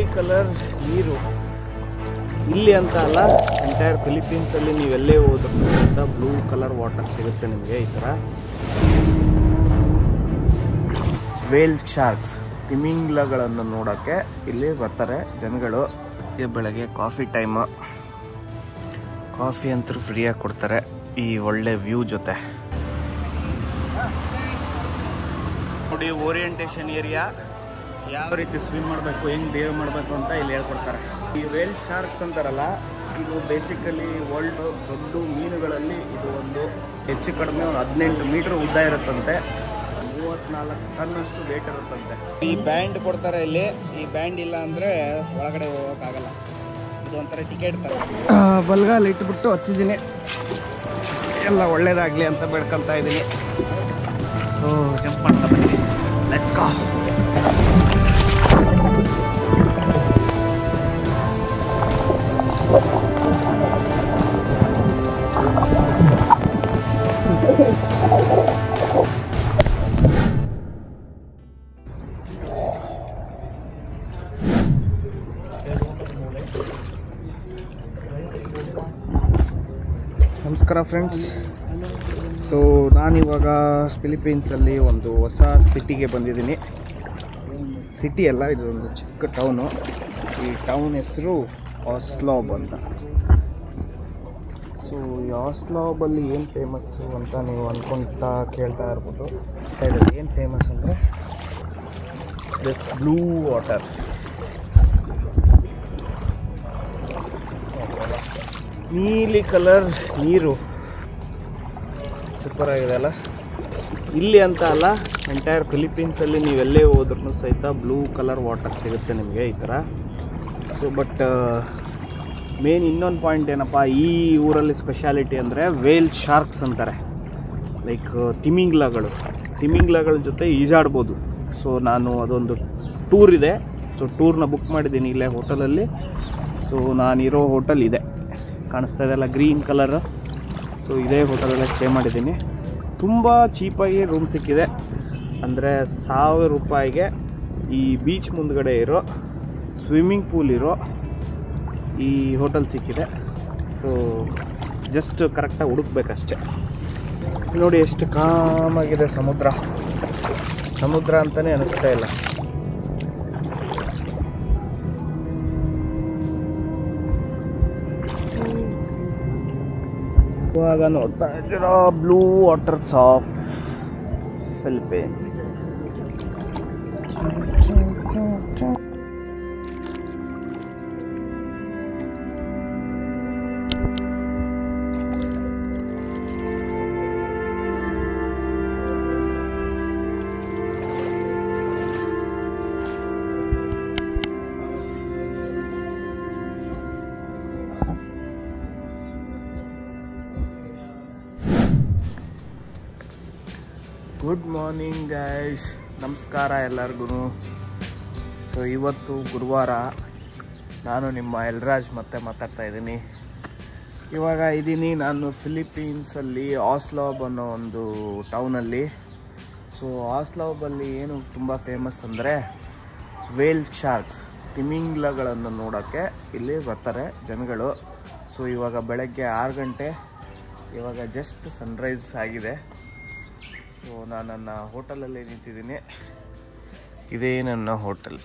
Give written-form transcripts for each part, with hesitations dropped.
ನೀಲಿ ಕಲರ್ ನೀರು ಇಲ್ಲಿ ಅಂತ ಅಲ್ಲ, ಎಂಟೈರ್ ಫಿಲಿಪೀನ್ಸಲ್ಲಿ ನೀವೆಲ್ಲೇ ಹೋದ್ರೂ ಅಂತ ಬ್ಲೂ ಕಲರ್ ವಾಟರ್ ಸಿಗುತ್ತೆ ನಿಮಗೆ. ಈ ಥರ ವೇಲ್ ಶಾರ್ಕ್ಸ್, ತಿಮಿಂಗ್ಲಗಳನ್ನು ನೋಡೋಕ್ಕೆ ಇಲ್ಲಿ ಬರ್ತಾರೆ ಜನಗಳು. ಬೆಳಗ್ಗೆ ಕಾಫಿ ಟೈಮು, ಕಾಫಿ ಅಂತೂ ಫ್ರೀಯಾಗಿ ಕೊಡ್ತಾರೆ ಈ ಒಳ್ಳೆ ವ್ಯೂ ಜೊತೆ. ನೋಡಿ, ಓರಿಯೆಂಟೇಷನ್ ಏರಿಯಾ, ಯಾವ ರೀತಿ ಸ್ವಿಮ್ ಮಾಡಬೇಕು, ಹೆಂಗೆ ಬಿಹೇವ್ ಮಾಡಬೇಕು ಅಂತ ಇಲ್ಲಿ ಹೇಳ್ಕೊಡ್ತಾರೆ. ಈ ವೇಲ್ ಶಾರ್ಕ್ಸ್ ಅಂತಾರಲ್ಲ, ಇದು ಬೇಸಿಕಲಿ ವರ್ಲ್ಡ್ ದೊಡ್ಡ ಮೀನುಗಳಲ್ಲಿ ಇದು ಒಂದು. ಹೆಚ್ಚು ಕಡಿಮೆ ಒಂದು 18 ಮೀಟರ್ ಉದ್ದ ಇರುತ್ತಂತೆ, 34 ಟನ್ನಷ್ಟು ವೇಟ್ ಇರುತ್ತಂತೆ. ಈ ಬ್ಯಾಂಡ್ ಕೊಡ್ತಾರೆ ಇಲ್ಲಿ. ಈ ಬ್ಯಾಂಡ್ ಇಲ್ಲ ಅಂದರೆ ಒಳಗಡೆ ಹೋಗೋಕ್ಕಾಗಲ್ಲ. ಇದು ಒಂಥರ ಟಿಕೆಟ್ ತರ. ಬಲ್ಗಾಲ್ ಇಟ್ಬಿಟ್ಟು ಹತ್ತಿದ್ದೀನಿ, ಎಲ್ಲ ಒಳ್ಳೇದಾಗಲಿ ಅಂತ ಬೇಡ್ಕೊತಾ ಇದ್ದೀನಿ. ಜಂಪ್ ಮಾಡ್ತಾ ಬರ್ತೀನಿ. Let's go. ನಮಸ್ಕಾರ ಫ್ರೆಂಡ್ಸ್. ಸೊ ನಾನಿವಾಗ ಫಿಲಿಪೀನ್ಸಲ್ಲಿ ಒಂದು ಹೊಸ ಸಿಟಿಗೆ ಬಂದಿದ್ದೀನಿ. ಸಿಟಿ ಅಲ್ಲ, ಇದು ಒಂದು ಚಿಕ್ಕ ಟೌನು. ಈ ಟೌನ್ ಹೆಸರು ಆಸ್ಲಾಬ್ ಅಂತ. ಸೊ ಈ ಆಸ್ಲಾಬಲ್ಲಿ ಏನು ಫೇಮಸ್ಸು ಅಂತ ನೀವು ಅಂದ್ಕೊಳ್ತಾ ಕೇಳ್ತಾ ಇರ್ಬೋದು. ಏನು ಫೇಮಸ್ ಅಂದರೆ ದಿಸ್ ಬ್ಲೂ ವಾಟರ್. ನೀಲಿ ಕಲರ್ ನೀರು ಸೂಪರ್ ಆಗಿದೆ ಅಲ್ಲ. ಇಲ್ಲಿ ಅಂತ ಅಲ್ಲ, ಎಂಟೈರ್ ಫಿಲಿಪೀನ್ಸಲ್ಲಿ ನೀವೆಲ್ಲೇ ಹೋದ್ರೂ ಸಹಿತ ಬ್ಲೂ ಕಲರ್ ವಾಟರ್ ಸಿಗುತ್ತೆ ನಿಮಗೆ ಈ ಥರ. ಸೊ ಬಟ್ ಮೇನ್ ಇನ್ನೊಂದು ಪಾಯಿಂಟ್ ಏನಪ್ಪ, ಈ ಊರಲ್ಲಿ ಸ್ಪೆಷಾಲಿಟಿ ಅಂದರೆ ವೇಲ್ ಶಾರ್ಕ್ಸ್ ಅಂತಾರೆ. ಲೈಕ್ ತಿಮಿಂಗ್ಲಗಳ ಜೊತೆ ಈಜಾಡ್ಬೋದು. ಸೊ ನಾನು ಅದೊಂದು ಟೂರ್ ಇದೆ, ಸೊ ಟೂರ್ನ ಬುಕ್ ಮಾಡಿದ್ದೀನಿ ಇಲ್ಲೇ ಹೋಟೆಲಲ್ಲಿ. ಸೊ ನಾನಿರೋ ಹೋಟೆಲ್ ಇದೆ, ಕಾಣಿಸ್ತಾ ಇದೆಲ್ಲ ಗ್ರೀನ್ ಕಲರ್. ಸೊ ಇದೇ ಹೋಟೆಲಲ್ಲೇ ಸ್ಟೇ ಮಾಡಿದ್ದೀನಿ. ತುಂಬ ಚೀಪಾಗಿ ರೂಮ್ ಸಿಕ್ಕಿದೆ. ಅಂದರೆ 1000 ರೂಪಾಯಿಗೆ ಈ ಬೀಚ್ ಮುಂದ್ಗಡೆ ಇರೋ ಸ್ವಿಮ್ಮಿಂಗ್ ಪೂಲ್ ಇರೋ ಈ ಹೋಟೆಲ್ ಸಿಕ್ಕಿದೆ. ಸೊ ಜಸ್ಟ್ ಕರೆಕ್ಟಾಗಿ ಹುಡುಕ್ಬೇಕಷ್ಟೆ. ನೋಡಿ ಎಷ್ಟು ಕಾಮಾಗಿದೆ ಸಮುದ್ರ ಅಂತಲೇ ಅನಿಸ್ತಾ ಇಲ್ಲ. ಇವಾಗ ನೋಡ್ತಾ ಇದ್ದೀರಾ blue waters of Philippines. Good morning guys, ನಮಸ್ಕಾರ ಎಲ್ಲರಿಗೂ. ಸೊ ಇವತ್ತು ಗುರುವಾರ, ನಾನು ನಿಮ್ಮ ಎಲ್ರಾಜ್ ಮತ್ತೆ ಮಾತಾಡ್ತಾ ಇದ್ದೀನಿ. ಇವಾಗ ಇದ್ದೀನಿ ನಾನು ಫಿಲಿಪೀನ್ಸಲ್ಲಿ ಆಸ್ಲಾಬ್ ಅನ್ನೋ ಒಂದು ಟೌನಲ್ಲಿ. ಸೊ ಆಸ್ಲಾಬಲ್ಲಿ ಏನು ತುಂಬ ಫೇಮಸ್ ಅಂದರೆ ವೇಲ್ ಶಾರ್ಕ್ಸ್, ತಿಮಿಂಗ್ಲಗಳನ್ನು ನೋಡೋಕ್ಕೆ ಇಲ್ಲಿ ಬರ್ತಾರೆ ಜನಗಳು. ಸೊ ಇವಾಗ ಬೆಳಗ್ಗೆ 6 ಗಂಟೆ, ಇವಾಗ ಜಸ್ಟ್ ಸನ್ರೈಸ್ ಆಗಿದೆ. ಸೊ ನಾನು ನನ್ನ ಹೋಟೆಲಲ್ಲಿ ನಿಂತಿದ್ದೀನಿ. ಇದೇ ನನ್ನ ಹೋಟೆಲ್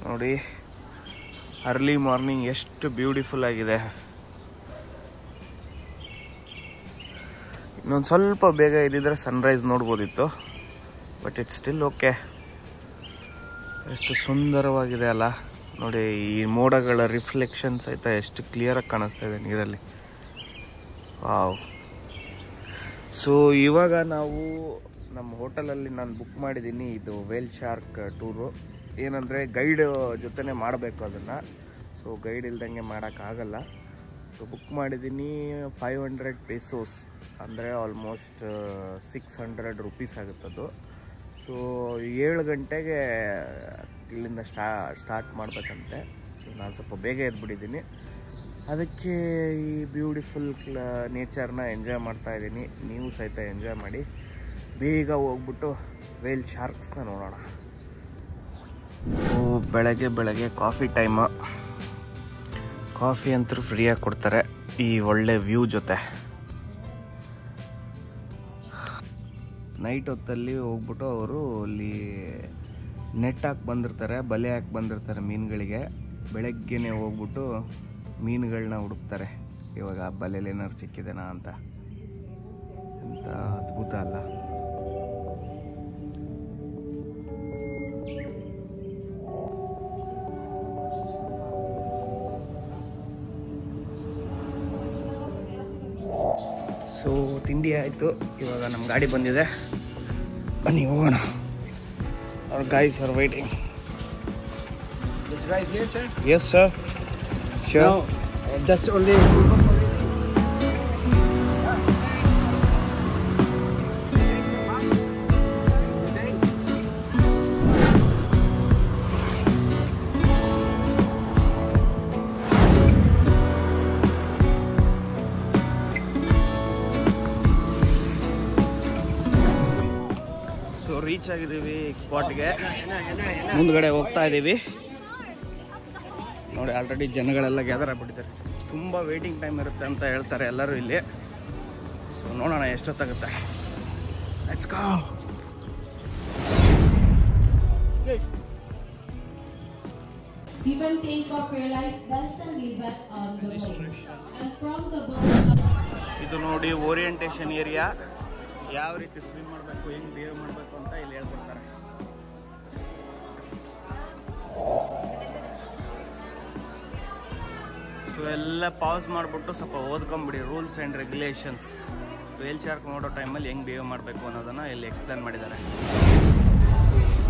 ನೋಡಿ. ಅರ್ಲಿ ಮಾರ್ನಿಂಗ್ ಎಷ್ಟು ಬ್ಯೂಟಿಫುಲ್ ಆಗಿದೆ. ಇನ್ನೊಂದು ಸ್ವಲ್ಪ ಬೇಗ ಇದ್ದಿದ್ರೆ ಸನ್ರೈಸ್ ನೋಡ್ಬೋದಿತ್ತು, ಬಟ್ ಇಟ್ಸ್ ಸ್ಟಿಲ್ ಓಕೆ. ಎಷ್ಟು ಸುಂದರವಾಗಿದೆ ಅಲ್ಲ ನೋಡಿ. ಈ ಮೋಡಗಳ ರಿಫ್ಲೆಕ್ಷನ್ ಸಹಿತ ಎಷ್ಟು ಕ್ಲಿಯರಾಗಿ ಕಾಣಿಸ್ತಾ ಇದೆ ನೀರಲ್ಲಿ. ವಾವ್. ಸೊ ಇವಾಗ ನಾವು ನಮ್ಮ ಹೋಟೆಲಲ್ಲಿ ನಾನು ಬುಕ್ ಮಾಡಿದ್ದೀನಿ ಇದು ವೇಲ್ ಶಾರ್ಕ್ ಟೂರು. ಏನಂದರೆ ಗೈಡ್ ಜೊತೆನೇ ಮಾಡಬೇಕು ಅದನ್ನು. ಸೊ ಗೈಡ್ ಇಲ್ದಂಗೆ ಮಾಡೋಕ್ಕಾಗಲ್ಲ. ಸೊ ಬುಕ್ ಮಾಡಿದ್ದೀನಿ 500 pesos, ಅಂದರೆ ಆಲ್ಮೋಸ್ಟ್ 600 rupees ಆಗುತ್ತದು. ಸೊ 7 ಗಂಟೆಗೆ ಇಲ್ಲಿಂದ ಸ್ಟಾರ್ಟ್ ಮಾಡಬೇಕಂತೆ. ಸೊ ನಾನು ಸ್ವಲ್ಪ ಬೇಗ ಎದ್ಬಿಟ್ಟಿದ್ದೀನಿ. ಅದಕ್ಕೆ ಈ ಬ್ಯೂಟಿಫುಲ್ ನೇಚರ್ನ ಎಂಜಾಯ್ ಮಾಡ್ತಾಯಿದ್ದೀನಿ. ನೀವು ಸಹಿತ ಎಂಜಾಯ್ ಮಾಡಿ. ಬೇಗ ಹೋಗ್ಬಿಟ್ಟು ವೇಲ್ ಶಾರ್ಕ್ಸ್ನ ನೋಡೋಣ. ಬೆಳಗ್ಗೆ ಕಾಫಿ ಟೈಮು. ಕಾಫಿ ಅಂತೂ ಫ್ರೀಯಾಗಿ ಕೊಡ್ತಾರೆ ಈ ಒಳ್ಳೆ ವ್ಯೂ ಜೊತೆ. ನೈಟ್ ಹೊತ್ತಲ್ಲಿ ಹೋಗ್ಬಿಟ್ಟು ಅವರು ಅಲ್ಲಿ ನೆಟ್ ಹಾಕಿ ಬಂದಿರ್ತಾರೆ, ಬಲೆ ಹಾಕಿ ಬಂದಿರ್ತಾರೆ ಮೀನುಗಳಿಗೆ. ಬೆಳಗ್ಗೆನೆ ಹೋಗ್ಬಿಟ್ಟು ಮೀನುಗಳನ್ನ ಹುಡುಕ್ತಾರೆ. ಇವಾಗ ಬಲೆಯಲ್ಲಿ ಏನಾದ್ರು ಸಿಕ್ಕಿದೆನಾ ಅಂತ. ಎಂಥ ಅದ್ಭುತ ಅಲ್ಲ. ಸೊ ತಿಂಡಿ ಆಯಿತು, ಇವಾಗ ನಮ್ಮ ಗಾಡಿ ಬಂದಿದೆ, ಬನ್ನಿ ಹೋಗೋಣ. Our guys are waiting. It's right here, sir? Yes, sir. Sure. No, that's only... so reach ಆಗಿದ್ದೀವಿ ಸ್ಪಾಟ್ಗೆ. ಮುಂದ್ಗಡೆ ಹೋಗ್ತಾ ಇದ್ದೀವಿ. ನೋಡಿ ಆಲ್ರೆಡಿ ಜನಗಳೆಲ್ಲ ಗ್ಯಾದರ್ ಆಗಿಬಿಟ್ಟಿದ್ದಾರೆ. ತುಂಬ ವೇಟಿಂಗ್ ಟೈಮ್ ಇರುತ್ತೆ ಅಂತ ಹೇಳ್ತಾರೆ ಎಲ್ಲರೂ ಇಲ್ಲಿ. ಸೊ ನೋಡೋಣ ಎಷ್ಟೊತ್ತಾಗುತ್ತೆ. Let's go. You can take off your life vest and leave it on the boat. And from the boat... ಇದು ನೋಡಿ ಓರಿಯೆಂಟೇಷನ್ ಏರಿಯಾ. ಯಾವ ರೀತಿ ಸ್ವಿಮ್ ಮಾಡಬೇಕು, ಹೆಂಗೆ ಬಿಹೇವ್ ಮಾಡಬೇಕು ಅಂತ ಇಲ್ಲಿ ಹೇಳ್ಕೊಡ್ತಾರೆ. ಸೊ ಎಲ್ಲ ಪಾಸ್ ಮಾಡಿಬಿಟ್ಟು ಸ್ವಲ್ಪ ಓದ್ಕೊಂಬಿಡಿ rules and regulations. Whale shark ನೋಡೋ ಟೈಮಲ್ಲಿ ಹೆಂಗೆ ಬಿಹೇವ್ ಮಾಡಬೇಕು ಅನ್ನೋದನ್ನು ಇಲ್ಲಿ ಎಕ್ಸ್ಪ್ಲೇನ್ ಮಾಡಿದ್ದಾರೆ.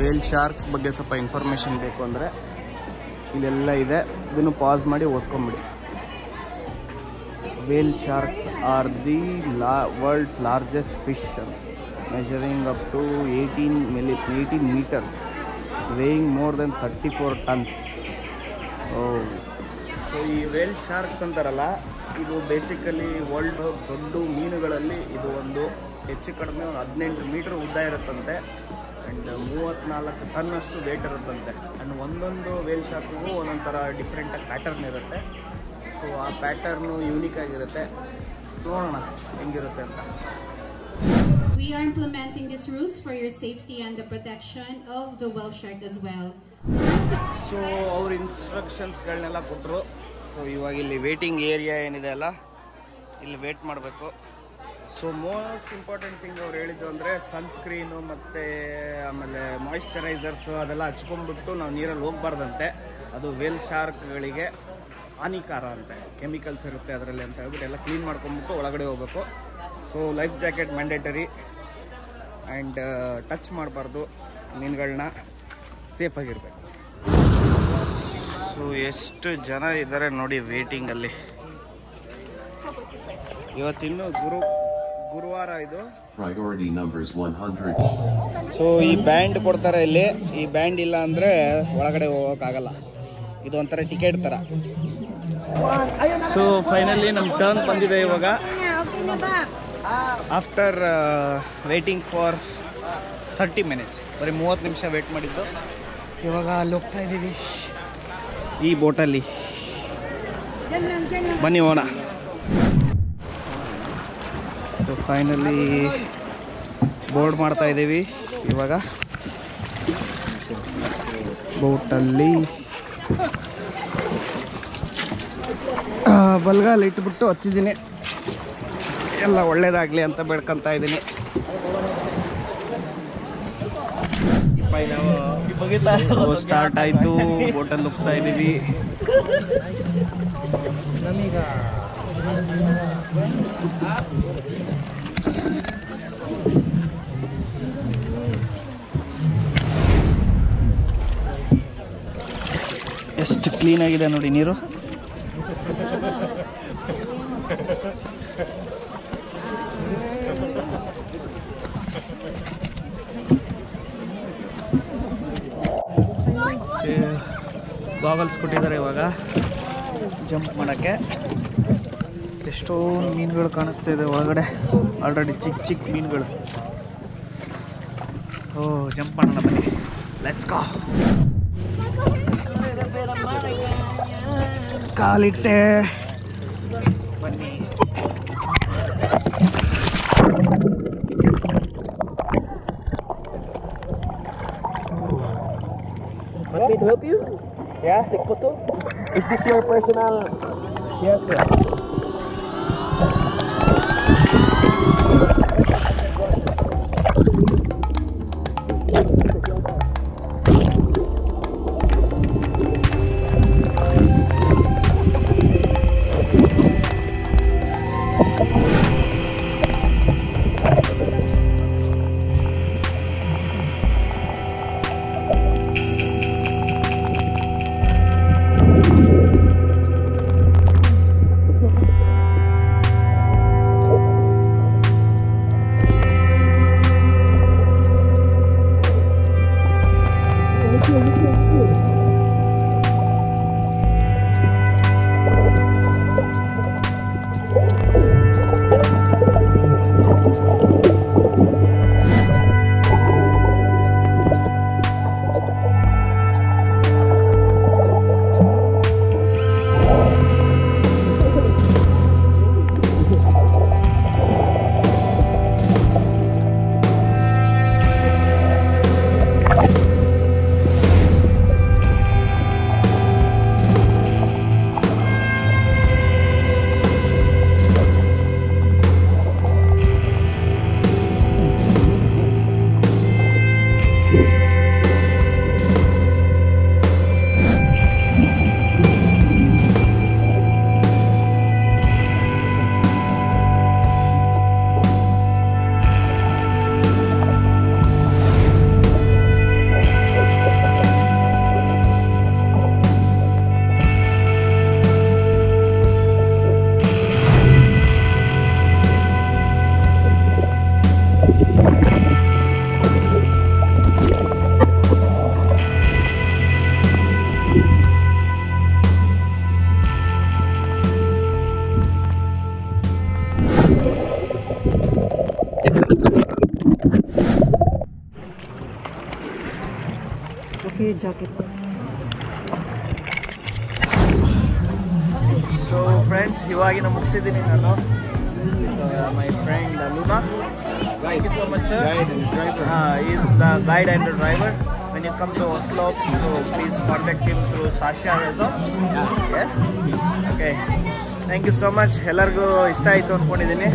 ವೇಲ್ ಶಾರ್ಕ್ಸ್ ಬಗ್ಗೆ ಸ್ವಲ್ಪ ಇನ್ಫಾರ್ಮೇಷನ್ ಬೇಕು ಅಂದರೆ ಇಲ್ಲೆಲ್ಲ ಇದೆ, ಇದನ್ನು ಪಾಸ್ ಮಾಡಿ ಓದ್ಕೊಂಬಿಡಿ. Whale sharks are the world's largest fish, measuring up to 18 meters, weighing more than 34 tons. So ಈ ವೇಲ್ ಶಾರ್ಕ್ಸ್ ಅಂತಾರಲ್ಲ, ಇದು ಬೇಸಿಕಲಿ ವರ್ಲ್ಡ್ ದೊಡ್ಡ ಮೀನುಗಳಲ್ಲಿ ಇದು ಒಂದು. ಹೆಚ್ಚು ಕಡಿಮೆ ಒಂದು 18 ಮೀಟರ್ ಉದ್ದ ಇರುತ್ತಂತೆ ಆ್ಯಂಡ್ 34 ಟನ್ನಷ್ಟು ವೇಟ್ ಇರುತ್ತಂತೆ. ಆ್ಯಂಡ್ ಒಂದೊಂದು ವೇಲ್ ಶಾರ್ಕ್ಗೂ ಒಂದೊಂದು ಥರ ಡಿಫ್ರೆಂಟಾಗಿ ಪ್ಯಾಟರ್ನ್ ಇರುತ್ತೆ. ಸೊ ಆ ಪ್ಯಾಟರ್ನು ಯೂನಿಕ್ ಆಗಿರುತ್ತೆ. ನೋಡೋಣ ಹೆಂಗಿರುತ್ತೆ ಅಂತ. We are implementing these rules for your safety and the protection of the whale shark as well. So ಅವ್ರ ಇನ್ಸ್ಟ್ರಕ್ಷನ್ಸ್ಗಳನ್ನೆಲ್ಲ ಕೊಟ್ಟರು. ಸೊ ಇವಾಗ ಇಲ್ಲಿ ವೇಟಿಂಗ್ ಏರಿಯಾ ಏನಿದೆ ಅಲ್ಲ, ಇಲ್ಲಿ ವೇಟ್ ಮಾಡಬೇಕು. ಸೊ ಮೋಸ್ಟ್ ಇಂಪಾರ್ಟೆಂಟ್ ಥಿಂಗ್ ಅವ್ರು ಹೇಳಿದ್ದು ಅಂದರೆ ಸನ್ಸ್ಕ್ರೀನು ಮತ್ತು ಆಮೇಲೆ ಮಾಯಿಶ್ಚರೈಸರ್ಸು ಅದೆಲ್ಲ ಹಚ್ಕೊಂಡ್ಬಿಟ್ಟು ನಾವು ನೀರಲ್ಲಿ ಹೋಗ್ಬಾರ್ದಂತೆ. ಅದು ವೇಲ್ ಶಾರ್ಕ್ಗಳಿಗೆ ಹಾನಿಕಾರ ಅಂತೆ, ಕೆಮಿಕಲ್ಸ್ ಇರುತ್ತೆ ಅದರಲ್ಲಿ ಅಂತ ಹೇಳ್ಬಿಟ್ಟು ಎಲ್ಲ ಕ್ಲೀನ್ ಮಾಡ್ಕೊಂಡ್ಬಿಟ್ಟು ಒಳಗಡೆ ಹೋಗ್ಬೇಕು. So life jacket mandatory and touch ಮಾಡಬಾರ್ದು ಮೀನುಗಳನ್ನ, ಸೇಫಾಗಿರ್ಬೇಕು. ಸೊ ಎಷ್ಟು ಜನ ಇದ್ದಾರೆ ನೋಡಿ ವೇಟಿಂಗಲ್ಲಿ. ಇವತ್ತಿನ್ನು ಗುರುವಾರ ಇದು. ಸೊ ಈ ಬ್ಯಾಂಡ್ ಕೊಡ್ತಾರೆ ಇಲ್ಲಿ. ಈ ಬ್ಯಾಂಡ್ ಇಲ್ಲ ಅಂದರೆ ಒಳಗಡೆ ಹೋಗೋಕ್ಕಾಗಲ್ಲ. ಇದು ಒಂಥರ ಟಿಕೆಟ್ ಥರ. ಸೊ ಫೈನಲಿ ನಮ್ಮ ಟರ್ನ್ ಬಂದಿದೆ ಇವಾಗ. ಆಫ್ಟರ್ ವೇಟಿಂಗ್ ಫಾರ್ 30 ಮಿನಿಟ್ಸ್, ಬರೀ 30 ನಿಮಿಷ ವೇಟ್ ಮಾಡಿದ್ದು. ಇವಾಗ ಅಲ್ಲಿ ಹೋಗ್ತಾ ಇದ್ದೀವಿ ಈ ಬೋಟಲ್ಲಿ. ಬನ್ನಿ ಹೋಗೋಣ. ಸೊ ಫೈನಲಿ ಬೋರ್ಡ್ ಮಾಡ್ತಾ ಇದ್ದೀವಿ ಇವಾಗ ಬೋಟಲ್ಲಿ. ಬಲ್ಗಾಲ್ ಇಟ್ಬಿಟ್ಟು ಹತ್ತಿದ್ದೀನಿ. ಎಲ್ಲ ಒಳ್ಳೇದಾಗಲಿ ಅಂತ ಬೇಡ್ಕೊತಾ ಇದ್ದೀನಿ. ಸ್ಟಾರ್ಟ್ ಆಯಿತು, ಬೋಟಲ್ಲಿ ಹೋಗ್ತಾ ಇದ್ದೀವಿ. ಎಷ್ಟು ಕ್ಲೀನಾಗಿದೆ ನೋಡಿ ನೀರು. ಗಾಗಲ್ಸ್ ಕೊಟ್ಟಿದ್ದಾರೆ ಇವಾಗ ಜಂಪ್ ಮಾಡೋಕ್ಕೆ. ಎಷ್ಟೋ ಮೀನುಗಳು ಕಾಣಿಸ್ತಾ ಇದೆ ಒಳಗಡೆ, ಆಲ್ರೆಡಿ ಚಿಕ್ಕ ಚಿಕ್ಕ ಮೀನುಗಳು. ಜಂಪ್ ಮಾಡೋಣ ಬನ್ನಿ. Let's go. ಕಾಲಿಟ್ಟೆ ಬನ್ನಿ. Want me to help you? Yeah? Take photo? Is this your personal? Yes, sir. Okay, jacket. So friends, ಇವಾಗಿನ ಮುಗಿಸಿದ್ದೀನಿ ನಾನು. My friend Luna. Thank you so much, sir. Guide and driver. He is the guide and the driver. When you come to Oslo, so please contact him through Sasha Resort. Yes? Okay. Thank you so much. ಎಲ್ಲರಿಗೂ ಇಷ್ಟ ಆಯಿತು ಅಂದ್ಕೊಂಡಿದ್ದೀನಿ.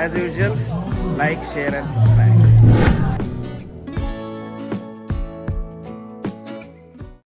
As usual, like, share and subscribe.